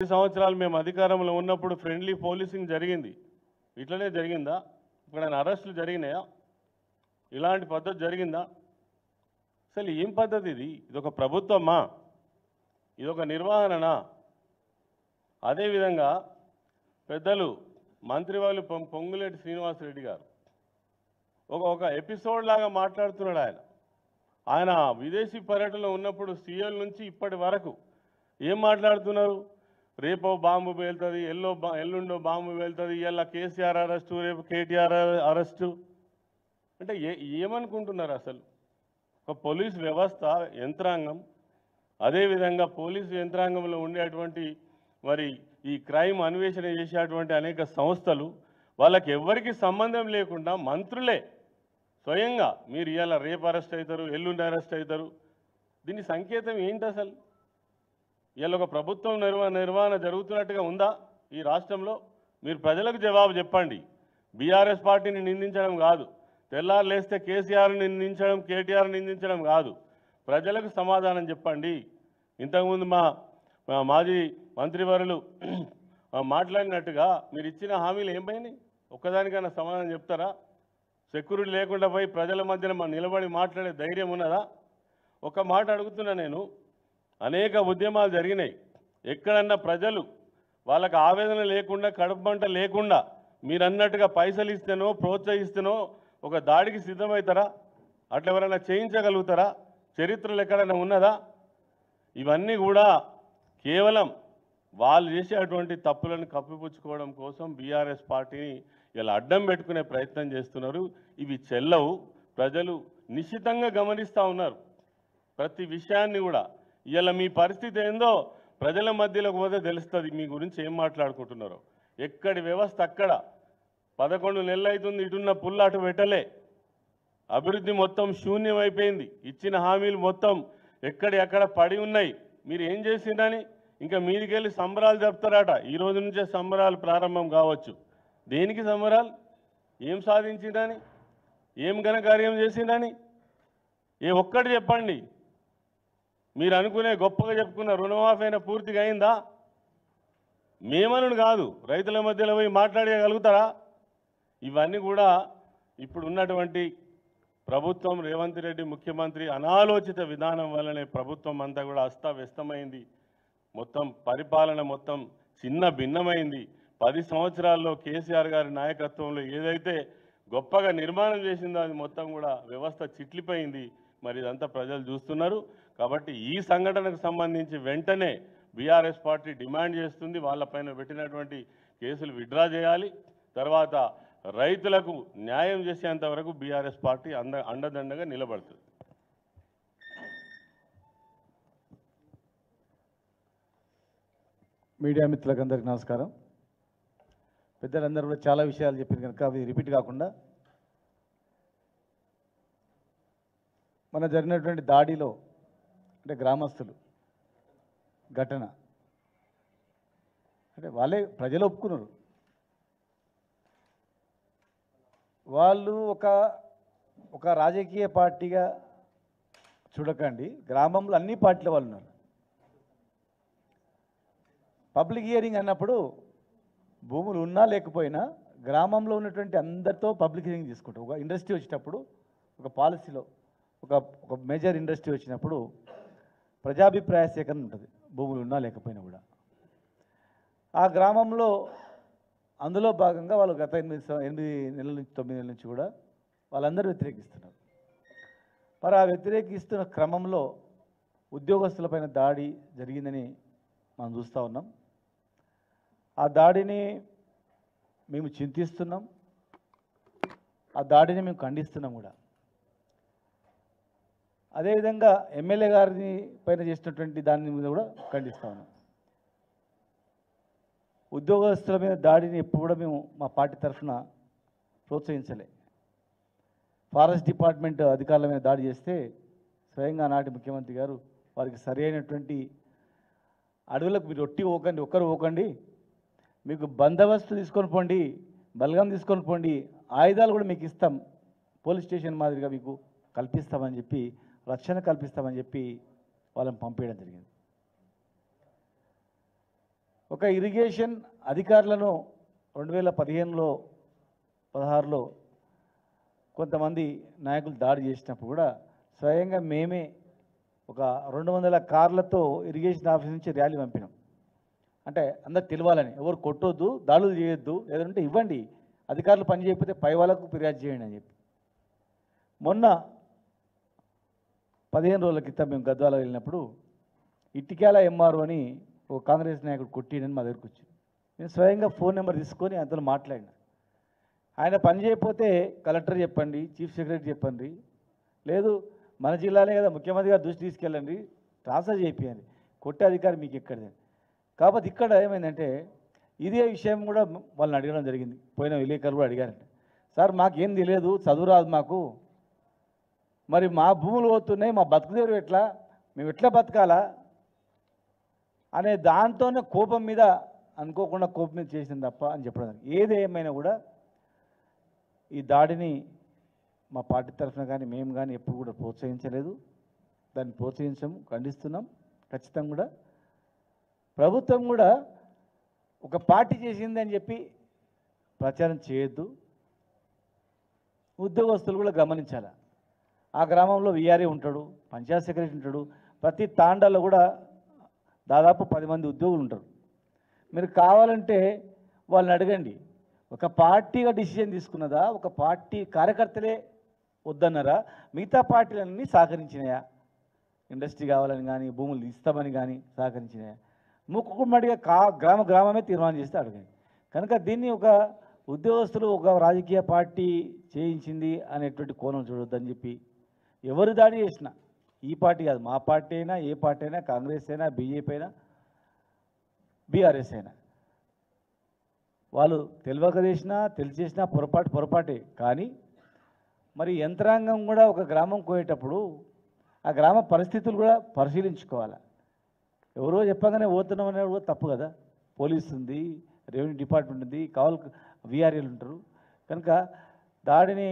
10 సంవత్సరాలు మేము అధికారంలో ఉన్నప్పుడు ఫ్రెండ్లీ పోలీసింగ్ జరిగింది. ఇట్లనే జరిగిందా? ఇప్పుడైనా అరెస్టులు జరిగినాయా? ఇలాంటి పద్ధతి జరిగిందా? అసలు ఏం పద్ధతి ఇది? ఇదొక ప్రభుత్వమా? ఇదొక నిర్వహణనా? అదేవిధంగా పెద్దలు మంత్రివాళ్ళు పొంగులేటి శ్రీనివాసరెడ్డి గారు ఒక ఎపిసోడ్ లాగా మాట్లాడుతున్నాడు ఆయన. ఆయన విదేశీ పర్యటనలో ఉన్నప్పుడు సీఎల్ నుంచి ఇప్పటి వరకు ఏం మాట్లాడుతున్నారు? రేపో బాంబు పేలుతుంది, ఎల్లుండో బాంబు పేలుతుంది, ఇవాళ కేసీఆర్ అరెస్టు, రేపు కేటీఆర్ అరెస్టు. అంటే ఏమనుకుంటున్నారు అసలు? ఒక పోలీస్ వ్యవస్థ యంత్రాంగం, అదేవిధంగా పోలీసు యంత్రాంగంలో ఉండేటువంటి మరి ఈ క్రైమ్ అన్వేషణ చేసేటువంటి అనేక సంస్థలు, వాళ్ళకి ఎవరికి సంబంధం లేకుండా మంత్రులే స్వయంగా మీరు ఇవాళ రేపు అరెస్ట్ అవుతారు, ఎల్లుండి అరెస్ట్ అవుతారు. దీని సంకేతం ఏంటి అసలు? ఇవాళ ఒక ప్రభుత్వం నిర్వహణ జరుగుతున్నట్టుగా ఉందా ఈ రాష్ట్రంలో? మీరు ప్రజలకు జవాబు చెప్పండి. బీఆర్ఎస్ పార్టీని నిందించడం కాదు, తెల్లారు లేస్తే కేసీఆర్ని నిందించడం, కేటీఆర్ని నిందించడం కాదు. ప్రజలకు సమాధానం చెప్పండి. ఇంతకుముందు మా మాజీ మంత్రివర్యులు మాట్లాడినట్టుగా మీరు ఇచ్చిన హామీలు ఏమైనాయి? ఒక్కదానికైనా సమాధానం చెప్తారా? సెక్యూరిటీ లేకుండా పోయి ప్రజల మధ్యన నిలబడి మాట్లాడే ధైర్యం ఉన్నదా? ఒక మాట అడుగుతున్నా నేను. అనేక ఉద్యమాలు జరిగినాయి. ఎక్కడన్నా ప్రజలు వాళ్ళకి ఆవేదన లేకుండా, కడుపు మంట లేకుండా మీరు అన్నట్టుగా పైసలు ఇస్తేనో ప్రోత్సహిస్తేనో ఒక దాడికి సిద్ధమవుతారా? అట్లా ఎవరైనా చేయించగలుగుతారా? చరిత్రలు ఎక్కడైనా ఉన్నదా? ఇవన్నీ కూడా కేవలం వాళ్ళు చేసేటువంటి తప్పులను కప్పిపుచ్చుకోవడం కోసం బీఆర్ఎస్ పార్టీని ఇలా అడ్డం పెట్టుకునే ప్రయత్నం చేస్తున్నారు. ఇవి చెల్లవు. ప్రజలు నిశ్చితంగా గమనిస్తూ ఉన్నారు ప్రతి విషయాన్ని కూడా. ఇలా మీ పరిస్థితి ఏందో ప్రజల మధ్యలోకి పోతే తెలుస్తుంది మీ గురించి ఏం మాట్లాడుకుంటున్నారో. ఎక్కడి వ్యవస్థ అక్కడ 11 నెలలు అవుతుంది, ఇటున్న పుల్ల అటు పెట్టలే. అభివృద్ధి మొత్తం శూన్యం అయిపోయింది. ఇచ్చిన హామీలు మొత్తం ఎక్కడ పడి ఉన్నాయి. మీరు ఏం చేసిందని ఇంకా మీదికెళ్ళి సంబరాలు జరుపుతారట. ఈ రోజు నుంచే సంబరాలు ప్రారంభం కావచ్చు. దేనికి సంబరాలు? ఏం సాధించిందని, ఏం ఘనకార్యం చేసిందని ఒక్కటి చెప్పండి. మీరు అనుకునే గొప్పగా చెప్పుకున్న రుణమాఫీ అయినా పూర్తిగా అయిందా? మేమనుడు కాదు, రైతుల మధ్యలో పోయి మాట్లాడగలుగుతారా? ఇవన్నీ కూడా ఇప్పుడు ఉన్నటువంటి ప్రభుత్వం, రేవంత్ రెడ్డి ముఖ్యమంత్రి అనాలోచిత విధానం వల్లనే ప్రభుత్వం అంతా కూడా అస్తవ్యస్తమైంది. మొత్తం పరిపాలన మొత్తం చిన్న భిన్నమైంది. 10 సంవత్సరాల్లో కేసీఆర్ గారి నాయకత్వంలో ఏదైతే గొప్పగా నిర్మాణం చేసిందో అది మొత్తం కూడా వ్యవస్థ చిట్లిపోయింది. మరి ఇదంతా ప్రజలు చూస్తున్నారు. కాబట్టి ఈ సంఘటనకు సంబంధించి వెంటనే బీఆర్ఎస్ పార్టీ డిమాండ్ చేస్తుంది, వాళ్ళపైన పెట్టినటువంటి కేసులు విత్డ్రా చేయాలి. తర్వాత రైతులకు న్యాయం చేసేంత వరకు బీఆర్ఎస్ పార్టీ అండదండగా నిలబడుతుంది. మీడియా మిత్రులకు అందరికీ నమస్కారం. పెద్దలందరూ కూడా చాలా విషయాలు చెప్పారు కనుక అవి రిపీట్ కాకుండా మన జరిగినటువంటి దాడిలో అంటే గ్రామస్తులు ఘటన అంటే వాళ్ళే ప్రజలు ఒప్పుకున్నారు. వాళ్ళు ఒక రాజకీయ పార్టీగా చూడకండి, గ్రామంలో అన్ని పార్టీల వాళ్ళు ఉన్నారు. పబ్లిక్ హియరింగ్ అన్నప్పుడు భూములు ఉన్నా లేకపోయినా గ్రామంలో ఉన్నటువంటి అందరితో పబ్లిక్ హియరింగ్ తీసుకుంటాం. ఒక ఇండస్ట్రీ వచ్చేటప్పుడు ఒక పాలసీలో ఒక మేజర్ ఇండస్ట్రీ వచ్చినప్పుడు ప్రజాభిప్రాయ సేకరణ ఉంటుంది, భూములు ఉన్నా లేకపోయినా కూడా. ఆ గ్రామంలో అందులో భాగంగా వాళ్ళు గత 8 నెలల నుంచి 9 నెలల నుంచి కూడా వాళ్ళందరూ వ్యతిరేకిస్తున్నారు. మరి ఆ వ్యతిరేకిస్తున్న క్రమంలో ఉద్యోగస్తులపైన దాడి జరిగిందని మనం చూస్తూ ఉన్నాం. ఆ దాడిని మేము చింతిస్తున్నాం, ఆ దాడిని మేము ఖండిస్తున్నాం కూడా. అదేవిధంగా ఎమ్మెల్యే గారిని పైన చేసినటువంటి దాని మీద కూడా ఖండిస్తూ ఉన్నాం. ఉద్యోగస్తుల మీద దాడిని ఎప్పుడు కూడా మేము మా పార్టీ తరఫున ప్రోత్సహించలే. ఫారెస్ట్ డిపార్ట్మెంట్ అధికారుల మీద దాడి చేస్తే స్వయంగా నాటి ముఖ్యమంత్రి గారు వారికి సరైనటువంటి అడవులకు మీరు ఒక్కరు పోకండి, మీకు బందోబస్తు తీసుకొని పోండి, బలగం తీసుకొని పోండి, ఆయుధాలు కూడా మీకు ఇస్తాం, పోలీస్ స్టేషన్ మాదిరిగా మీకు కల్పిస్తామని చెప్పి, రక్షణ కల్పిస్తామని చెప్పి వాళ్ళని పంపించడం జరిగింది. ఒక ఇరిగేషన్ అధికారులను 2015లో 16లో కొంతమంది నాయకులు దాడి చేసినప్పుడు కూడా స్వయంగా మేమే ఒక 200 కార్లతో ఇరిగేషన్ ఆఫీస్ నుంచి ర్యాలీ పంపినాం. అంటే అందరికి తెలియాలని, ఎవరు కొట్టొద్దు, దాడులు చేయొద్దు, ఏదంటే ఇవ్వండి, అధికారులు పని చేయకపోతే పై వాళ్ళకు ఫిర్యాదు చేయండి అని చెప్పి. మొన్న 15 రోజుల క్రితం మేము గద్వాల వెళ్ళినప్పుడు ఇటిక్యాల ఎంఆర్ఓ అని ఒక కాంగ్రెస్ నాయకుడు కొట్టినని మా దగ్గరికి వచ్చి నేను స్వయంగా ఫోన్ నెంబర్ తీసుకొని అతను మాట్లాడిన. ఆయన పని చేయకపోతే కలెక్టర్ చెప్పండి, చీఫ్ సెక్రటరీ చెప్పండి, లేదు మన జిల్లానే కదా ముఖ్యమంత్రి గారు దృష్టి తీసుకెళ్ళండి, ట్రాన్స్ఫర్ చేయించండి, కొట్టే అధికారం మీకు ఎక్కడిది. కాకపోతే ఇక్కడ ఏమైందంటే ఇదే విషయం కూడా వాళ్ళని అడగడం జరిగింది. పోయిన విలేకరులు కూడా అడిగారంట, సార్ మాకేం తెలియదు, చదువు రాదు మాకు, మరి మా భూములు పోతున్నాయి, మా బతుకుదేరు ఎట్లా, మేము ఎట్లా బతకాలా అనే దాంతోనే కోపం మీద, అనుకోకుండా కోపం మీద చేసింది తప్ప అని చెప్పడం. ఏదేమైనా కూడా ఈ దాడిని మా పార్టీ తరఫున కానీ మేము కానీ ఎప్పుడు కూడా ప్రోత్సహించలేదు, దాన్ని ప్రోత్సహించము, ఖండిస్తున్నాం. ఖచ్చితంగా కూడా ప్రభుత్వం కూడా ఒక పార్టీ చేసింది అని చెప్పి ప్రచారం చేయొద్దు. ఉద్యోగస్తులు కూడా గమనించాలి. ఆ గ్రామంలో విఆర్ఏ ఉంటాడు, పంచాయత్ సెక్రటరీ ఉంటాడు, ప్రతి తాండాలో కూడా దాదాపు 10 మంది ఉద్యోగులు ఉంటారు. మీరు కావాలంటే వాళ్ళని అడగండి, ఒక పార్టీగా డిసిజన్ తీసుకున్నదా, ఒక పార్టీ కార్యకర్తలే వద్దన్నారా, మిగతా పార్టీలన్నీ సహకరించినాయా, ఇండస్ట్రీ కావాలని కానీ భూములు ఇస్తామని కానీ సహకరించినాయా, ముక్కుమ్మడిగా గ్రామమే తీర్మానం చేస్తే అడగండి. కనుక దీన్ని ఒక ఉద్యోగస్తులు ఒక రాజకీయ పార్టీ చేయించింది అనేటువంటి కోణం చూడొద్దని చెప్పి, ఎవరు దాడి చేసినా, ఈ పార్టీ కాదు మా పార్టీ అయినా, ఏ పార్టీ అయినా, కాంగ్రెస్ అయినా, బీజేపీ అయినా, బీఆర్ఎస్ అయినా, వాళ్ళు తెలియక చేసినా తెలిసి చేసినా పొరపాటే. కానీ మరి యంత్రాంగం కూడా ఒక గ్రామం పోయేటప్పుడు ఆ గ్రామ పరిస్థితులు కూడా పరిశీలించుకోవాలి. ఎవరో చెప్పగానే పోతున్నాం అనేది కూడా తప్పు కదా. పోలీసు ఉంది, రెవెన్యూ డిపార్ట్మెంట్ ఉంది, కావాలి విఆర్ఏలు ఉంటారు. కనుక దాడిని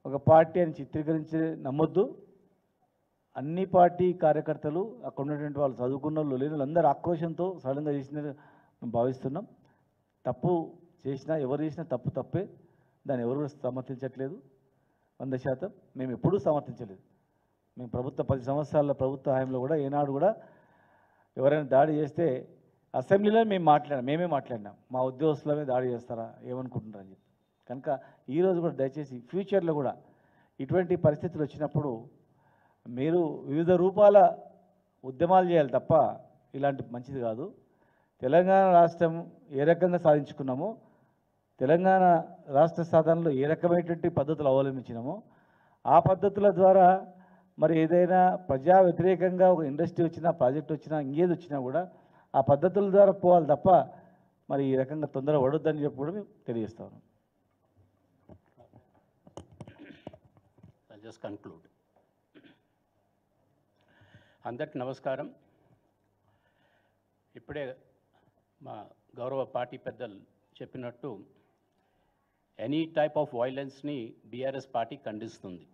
ఒక పార్టీ అని చిత్రీకరించి నమ్మొద్దు. అన్ని పార్టీ కార్యకర్తలు, అక్కడ ఉన్నటువంటి వాళ్ళు చదువుకున్న వాళ్ళు లేని అందరూ ఆక్రోషంతో సడన్గా చేసినట్టు మేము భావిస్తున్నాం. తప్పు చేసినా, ఎవరు చేసినా తప్పే, దాన్ని ఎవరు సమర్థించట్లేదు. 100% మేము ఎప్పుడూ సమర్థించలేదు. మేము 10 సంవత్సరాల ప్రభుత్వ హయాంలో కూడా ఏనాడు కూడా ఎవరైనా దాడి చేస్తే అసెంబ్లీలో మేమే మాట్లాడినాం, మా ఉద్యోగస్తులమే దాడి చేస్తారా ఏమనుకుంటున్నారని చెప్పి. కనుక ఈరోజు కూడా దయచేసి ఫ్యూచర్లో కూడా ఇటువంటి పరిస్థితులు వచ్చినప్పుడు మీరు వివిధ రూపాల ఉద్యమాలు చేయాలి తప్ప ఇలాంటి మంచిది కాదు. తెలంగాణ రాష్ట్రం ఏ రకంగా సాధించుకున్నామో, తెలంగాణ రాష్ట్ర సాధనలో ఏ రకమైనటువంటి పద్ధతులు అవలంబించినామో ఆ పద్ధతుల ద్వారా మరి ఏదైనా ప్రజా వ్యతిరేకంగా ఒక ఇండస్ట్రీ వచ్చినా, ప్రాజెక్ట్ వచ్చినా, ఇంకేది వచ్చినా కూడా ఆ పద్ధతుల ద్వారా పోవాలి తప్ప మరి ఈ రకంగా తొందర పడొద్దని చెప్పి కూడా మేము తెలియజేస్తాను. Just conclude. అందరికి నమస్కారం. ఇప్పుడే మా గౌరవ పార్టీ పెద్దలు చెప్పినట్టు ఎనీ టైప్ ఆఫ్ వైలెన్స్ని బీఆర్ఎస్ పార్టీ ఖండిస్తుంది.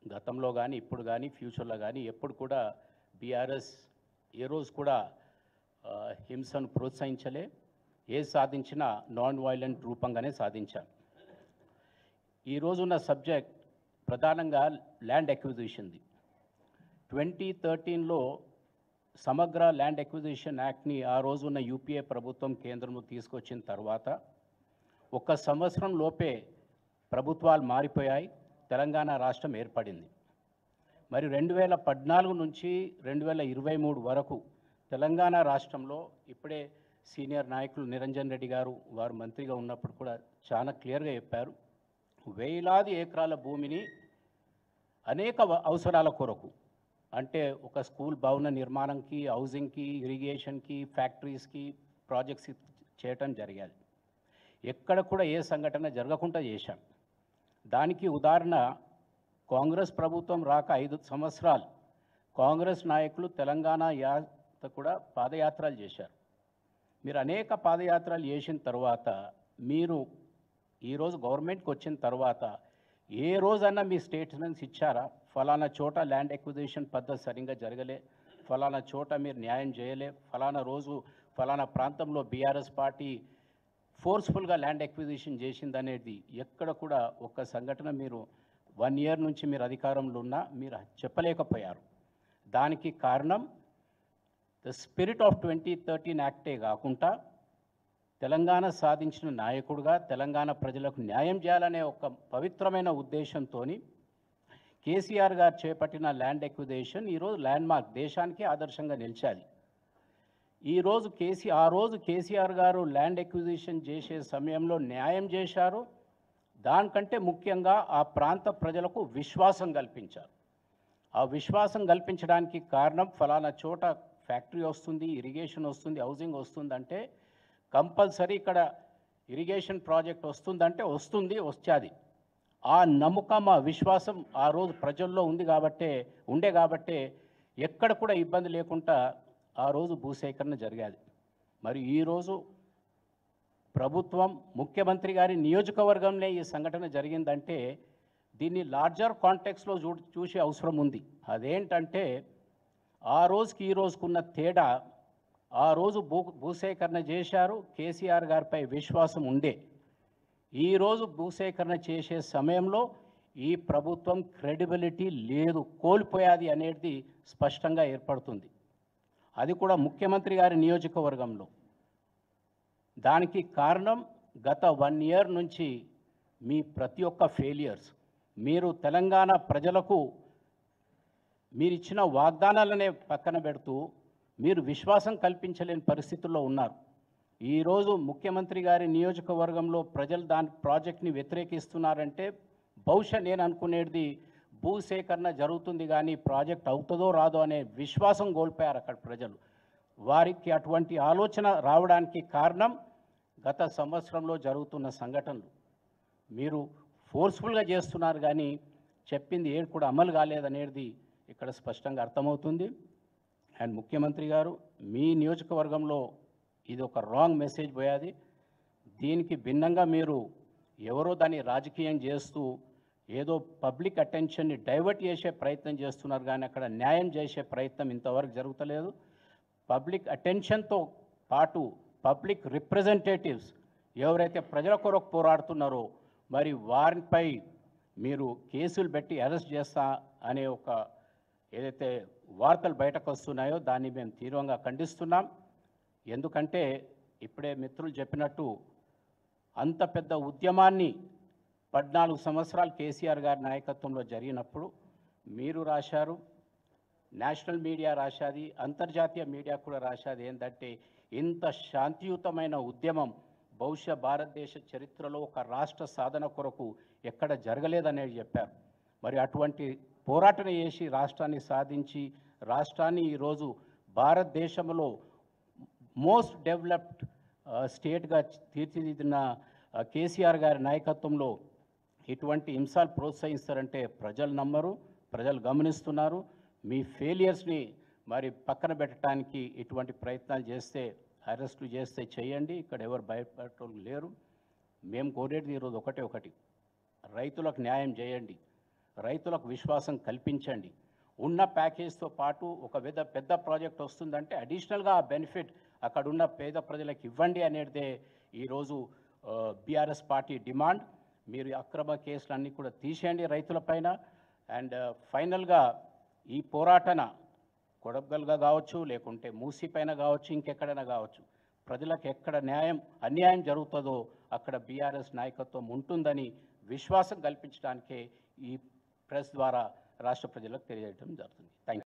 గతంలో కానీ, ఇప్పుడు కానీ, ఫ్యూచర్లో కానీ ఎప్పుడు కూడా బీఆర్ఎస్ ఏ రోజు కూడా హింసను ప్రోత్సహించలే. ఏది సాధించినా నాన్ వైలెంట్ రూపంగానే సాధించాం. ఈరోజున్న సబ్జెక్ట్ ప్రధానంగా ల్యాండ్ ఎక్విజిషన్ది. 2013లో సమగ్ర ల్యాండ్ ఎక్విజిషన్ యాక్ట్ని ఆ రోజున్న యూపీఏ ప్రభుత్వం కేంద్రంలో తీసుకొచ్చిన తర్వాత 1 సంవత్సరం లోపే ప్రభుత్వాలు మారిపోయాయి, తెలంగాణ రాష్ట్రం ఏర్పడింది. మరి 2014 నుంచి 2023 వరకు తెలంగాణ రాష్ట్రంలో ఇప్పుడే సీనియర్ నాయకులు నిరంజన్ రెడ్డి గారు వారు మంత్రిగా ఉన్నప్పుడు కూడా చాలా క్లియర్గా చెప్పారు, వేలాది ఎకరాల భూమిని అనేక అవసరాల కొరకు, అంటే ఒక స్కూల్ భవన నిర్మాణంకి, హౌసింగ్కి, ఇరిగేషన్కి, ఫ్యాక్టరీస్కి, ప్రాజెక్ట్స్ చేయటం జరిగాది. ఎక్కడ కూడా ఏ సంఘటన జరగకుండా చేశాం. దానికి ఉదాహరణ కాంగ్రెస్ ప్రభుత్వం రాక 5 సంవత్సరాలు కాంగ్రెస్ నాయకులు తెలంగాణ యాత్ర కూడా పాదయాత్రలు చేశారు. మీరు అనేక పాదయాత్రలు చేసిన తర్వాత మీరు ఈరోజు గవర్నమెంట్కి వచ్చిన తర్వాత ఏ రోజన్నా మీ స్టేట్మెంట్స్ ఇచ్చారా? ఫలానా చోట ల్యాండ్ ఎక్విజిషన్ పద్ధతి సరిగ్గా జరగలే, ఫలానా చోట మీరు న్యాయం చేయలే, ఫలానా రోజు ఫలానా ప్రాంతంలో బీఆర్ఎస్ పార్టీ ఫోర్స్ఫుల్గా ల్యాండ్ ఎక్విజిషన్ చేసిందనేది ఎక్కడ కూడా ఒక సంఘటన మీరు 1 ఇయర్ నుంచి మీరు అధికారంలో ఉన్నా మీరు చెప్పలేకపోయారు. దానికి కారణం ద స్పిరిట్ ఆఫ్ 2013 యాక్టే కాకుండా తెలంగాణ సాధించిన నాయకుడిగా తెలంగాణ ప్రజలకు న్యాయం చేయాలనే ఒక పవిత్రమైన ఉద్దేశంతో కేసీఆర్ గారు చేపట్టిన ల్యాండ్ ఎక్విజిషన్ ఈరోజు ల్యాండ్ మార్క్, దేశానికి ఆదర్శంగా నిలిచాలి. ఆ రోజు కేసీఆర్ గారు ల్యాండ్ ఎక్విజిషన్ చేసే సమయంలో న్యాయం చేశారు. దానికంటే ముఖ్యంగా ఆ ప్రాంత ప్రజలకు విశ్వాసం కల్పించారు. ఆ విశ్వాసం కల్పించడానికి కారణం ఫలానా చోట ఫ్యాక్టరీ వస్తుంది, ఇరిగేషన్ వస్తుంది, హౌసింగ్ వస్తుందంటే కంపల్సరీ ఇక్కడ ఇరిగేషన్ ప్రాజెక్ట్ వస్తుందంటే వచ్చేది. ఆ నమ్మకం, ఆ విశ్వాసం ఆ రోజు ప్రజల్లో ఉండే కాబట్టే ఎక్కడ కూడా ఇబ్బంది లేకుండా ఆ రోజు భూసేకరణ జరిగేది. మరి ఈరోజు ప్రభుత్వం, ముఖ్యమంత్రి గారి నియోజకవర్గంలో ఈ సంఘటన జరిగిందంటే దీన్ని లార్జర్ కాంటెక్స్లో చూసే అవసరం ఉంది. అదేంటంటే ఆ రోజుకి ఈ రోజుకున్న తేడా, ఆ రోజు భూసేకరణ చేశారు, కేసీఆర్ గారిపై విశ్వాసం ఉండే. ఈరోజు భూసేకరణ చేసే సమయంలో ఈ ప్రభుత్వం క్రెడిబిలిటీ లేదు, కోల్పోయాది అనేది స్పష్టంగా ఏర్పడుతుంది. అది కూడా ముఖ్యమంత్రి గారి నియోజకవర్గంలో. దానికి కారణం గత 1 ఇయర్ నుంచి మీ ప్రతి ఒక్క ఫెయిలియర్స్. మీరు తెలంగాణ ప్రజలకు మీరిచ్చిన వాగ్దానాలనే పక్కన పెడుతూ మీరు విశ్వాసం కల్పించలేని పరిస్థితుల్లో ఉన్నారు. ఈరోజు ముఖ్యమంత్రి గారి నియోజకవర్గంలో ప్రజలు దాని ప్రాజెక్ట్ని వ్యతిరేకిస్తున్నారంటే బహుశా నేను అనుకునేది భూసేకరణ జరుగుతుంది కానీ ప్రాజెక్ట్ అవుతుందో రాదో అనే విశ్వాసం కోల్పోయారు అక్కడ ప్రజలు. వారికి అటువంటి ఆలోచన రావడానికి కారణం గత సంవత్సరంలో జరుగుతున్న సంఘటనలు. మీరు ఫోర్స్ఫుల్గా చేస్తున్నారు కానీ చెప్పింది ఏది కూడా అమలు కాలేదనేది ఇక్కడ స్పష్టంగా అర్థమవుతుంది. అండ్ ముఖ్యమంత్రి గారు, మీ నియోజకవర్గంలో ఇది ఒక రాంగ్ మెసేజ్ పోయాది. దీనికి భిన్నంగా మీరు ఎవరో దాన్ని రాజకీయం చేస్తూ ఏదో పబ్లిక్ అటెన్షన్ని డైవర్ట్ చేసే ప్రయత్నం చేస్తున్నారు కానీ అక్కడ న్యాయం చేసే ప్రయత్నం ఇంతవరకు జరుగుతలేదు. పబ్లిక్ అటెన్షన్తో పాటు పబ్లిక్ రిప్రజెంటేటివ్స్ ఎవరైతే ప్రజల కొరకు పోరాడుతున్నారో మరి వారిపై మీరు కేసులు పెట్టి అరెస్ట్ చేస్తా అనే ఒక ఏదైతే వార్తలు బయటకు వస్తున్నాయో దాన్ని మేము తీవ్రంగా ఖండిస్తున్నాం. ఎందుకంటే ఇప్పుడే మిత్రులు చెప్పినట్టు అంత పెద్ద ఉద్యమాన్ని 14 సంవత్సరాలు కేసీఆర్ గారి నాయకత్వంలో జరిగినప్పుడు మీరు రాశారు, నేషనల్ మీడియా రాశాది, అంతర్జాతీయ మీడియా కూడా రాశాది ఏంటంటే ఇంత శాంతియుతమైన ఉద్యమం బహుశా భారతదేశ చరిత్రలో ఒక రాష్ట్ర సాధన కొరకు ఎక్కడ జరగలేదనేది చెప్పారు. మరి అటువంటి పోరాటం చేసి రాష్ట్రాన్ని సాధించి రాష్ట్రాన్ని ఈరోజు భారతదేశంలో మోస్ట్ డెవలప్డ్ స్టేట్గా తీర్చిదిద్దిన కేసీఆర్ గారి నాయకత్వంలో ఇటువంటి హింసలు ప్రోత్సహిస్తారంటే ప్రజలు నమ్మరు, ప్రజలు గమనిస్తున్నారు. మీ ఫెయిలియర్స్ని మరి పక్కన పెట్టడానికి ఇటువంటి ప్రయత్నాలు చేస్తే, అరెస్టులు చేస్తే చేయండి. ఇక్కడ ఎవరు భయపడటం లేరు. మేము కోరేది ఈరోజు ఒకటి, రైతులకు న్యాయం చేయండి, రైతులకు విశ్వాసం కల్పించండి. ఉన్న ప్యాకేజ్తో పాటు ఒక పెద్ద ప్రాజెక్ట్ వస్తుందంటే అడిషనల్గా ఆ బెనిఫిట్ అక్కడున్న పేద ప్రజలకు ఇవ్వండి అనేదే ఈరోజు బీఆర్ఎస్ పార్టీ డిమాండ్. మీరు అక్రమ కేసులన్నీ కూడా తీసేయండి రైతులపైన. అండ్ ఫైనల్గా ఈ పోరాటన కొడగల్గా కావచ్చు, లేకుంటే మూసీపైన కావచ్చు, ఇంకెక్కడైనా కావచ్చు, ప్రజలకు ఎక్కడ అన్యాయం జరుగుతుందో అక్కడ బీఆర్ఎస్ నాయకత్వం ఉంటుందని విశ్వాసం కల్పించడానికే ఈ ప్రెస్ ద్వారా రాష్ట్ర ప్రజలకు తెలియజేయడం జరుగుతుంది. Thank you.